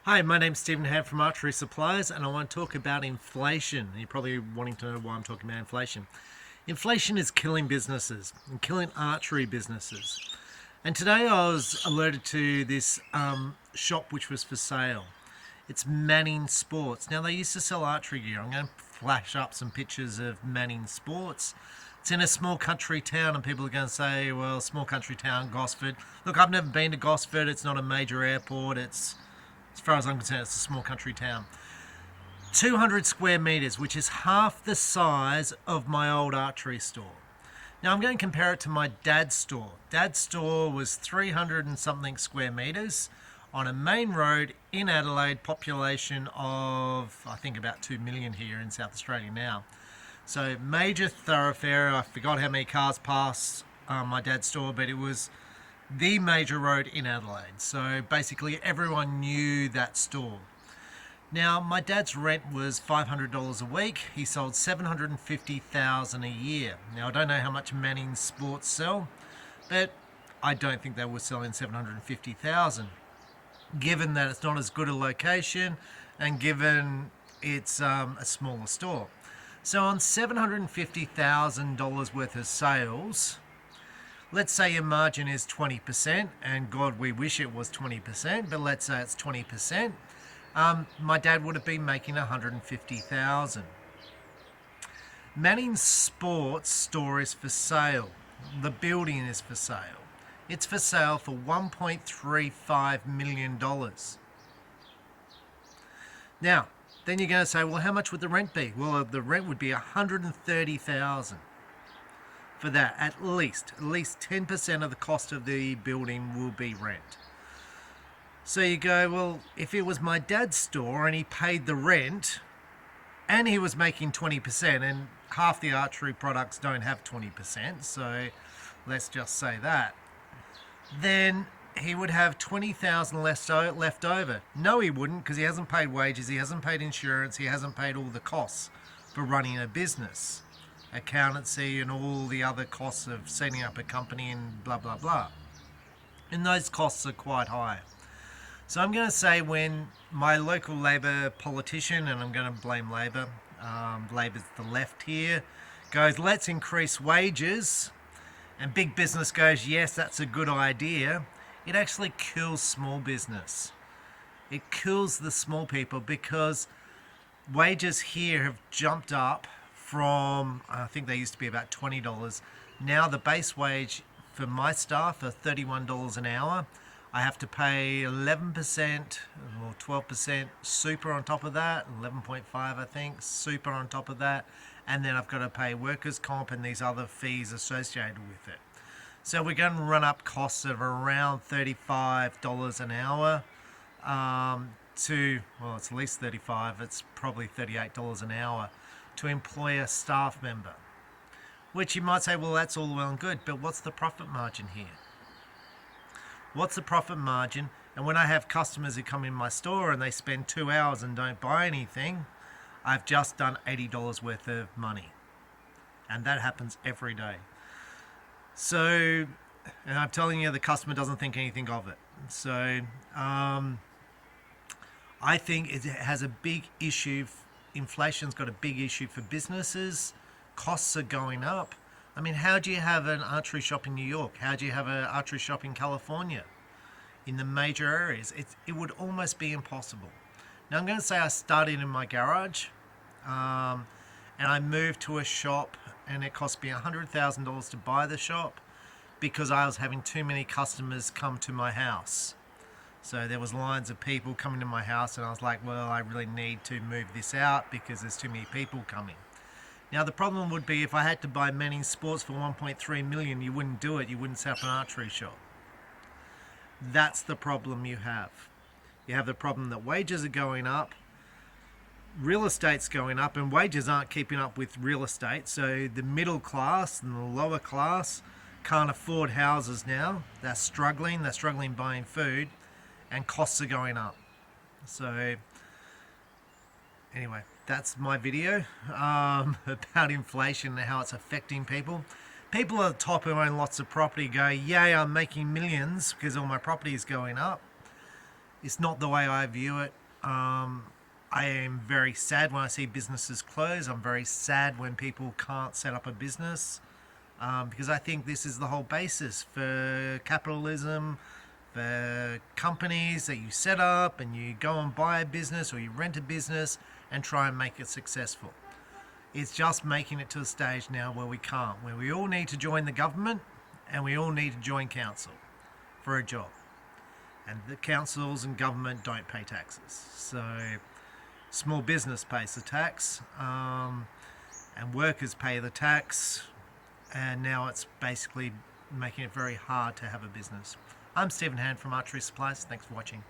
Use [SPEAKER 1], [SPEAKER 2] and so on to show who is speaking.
[SPEAKER 1] Hi, my name's Stephen Hand from Archery Supplies, and I want to talk about inflation. You're probably wanting to know why I'm talking about inflation. Inflation is killing businesses and killing archery businesses. And today I was alerted to this shop which was for sale. It's Manning Sports. Now, they used to sell archery gear. I'm going to flash up some pictures of Manning Sports. It's in a small country town, and people are going to say, well, small country town, Gosford. Look, I've never been to Gosford. It's not a major airport. As far as I'm concerned, it's a small country town. 200 square meters, which is half the size of my old archery store. Now I'm going to compare it to my dad's store. Dad's store was 300 and something square meters on a main road in Adelaide, population of, I think, about 2 million here in South Australia now. So major thoroughfare. I forgot how many cars passed my dad's store, but it was the major road in Adelaide. So basically everyone knew that store. Now, my dad's rent was $500 a week. He sold $750,000 a year. Now, I don't know how much Manning Sports sell, but I don't think they were selling $750,000, given that it's not as good a location and given it's a smaller store. So on $750,000 worth of sales, let's say your margin is 20%, and God, we wish it was 20%, but let's say it's 20%. My dad would have been making $150,000. Manning Sports store is for sale. The building is for sale. It's for sale for $1.35 million. Now, then you're going to say, well, how much would the rent be? Well, the rent would be $130,000. For that, at least 10% of the cost of the building will be rent. So you go, well, if it was my dad's store and he paid the rent and he was making 20%, and half the archery products don't have 20%, so let's just say that, then he would have $20,000 left over. No, he wouldn't, because he hasn't paid wages, he hasn't paid insurance, he hasn't paid all the costs for running a business, accountancy and all the other costs of setting up a company and blah blah blah, and those costs are quite high. So I'm going to say, when my local Labor politician, and I'm going to blame Labor, Labor's the left here, goes, let's increase wages, and big business goes, yes, that's a good idea, it actually kills small business. It kills the small people, because wages here have jumped up from, I think they used to be about $20. Now the base wage for my staff are $31 an hour. I have to pay 11% or 12% super on top of that, 11.5 I think, super on top of that, and then I've got to pay workers' comp and these other fees associated with it. So we're going to run up costs of around $35 an hour to, well, it's at least 35, it's probably $38 an hour to employ a staff member. Which you might say, well, that's all well and good, but what's the profit margin here? What's the profit margin? And when I have customers who come in my store and they spend 2 hours and don't buy anything, I've just done $80 worth of money. And that happens every day. So, and I'm telling you, the customer doesn't think anything of it. So, I think it has a big issue. Inflation's got a big issue for businesses. Costs are going up. I mean, how do you have an archery shop in New York? How do you have an archery shop in California? In the major areas, it would almost be impossible. Now, I'm going to say I started in my garage, and I moved to a shop, and it cost me $100,000 to buy the shop because I was having too many customers come to my house. So there was lines of people coming to my house, and I was like, well, I really need to move this out because there's too many people coming. Now, the problem would be if I had to buy Manning Sports for $1.3 million, you wouldn't do it. You wouldn't set up an archery shop. That's the problem you have. You have the problem that wages are going up, real estate's going up, and wages aren't keeping up with real estate. So the middle class and the lower class can't afford houses now. They're struggling buying food, and costs are going up. So anyway, that's my video about inflation and how it's affecting people. People at the top who own lots of property go, yay, I'm making millions because all my property is going up. It's not the way I view it. I am very sad when I see businesses close. I'm very sad when people can't set up a business, because I think this is the whole basis for capitalism, for companies that you set up and you go and buy a business or you rent a business and try and make it successful. It's just making it to a stage now where we can't, where we all need to join the government and we all need to join council for a job. And the councils and government don't pay taxes. So small business pays the tax, and workers pay the tax, and now it's basically making it very hard to have a business. I'm Stephen Hand from Archery Supplies. Thanks for watching.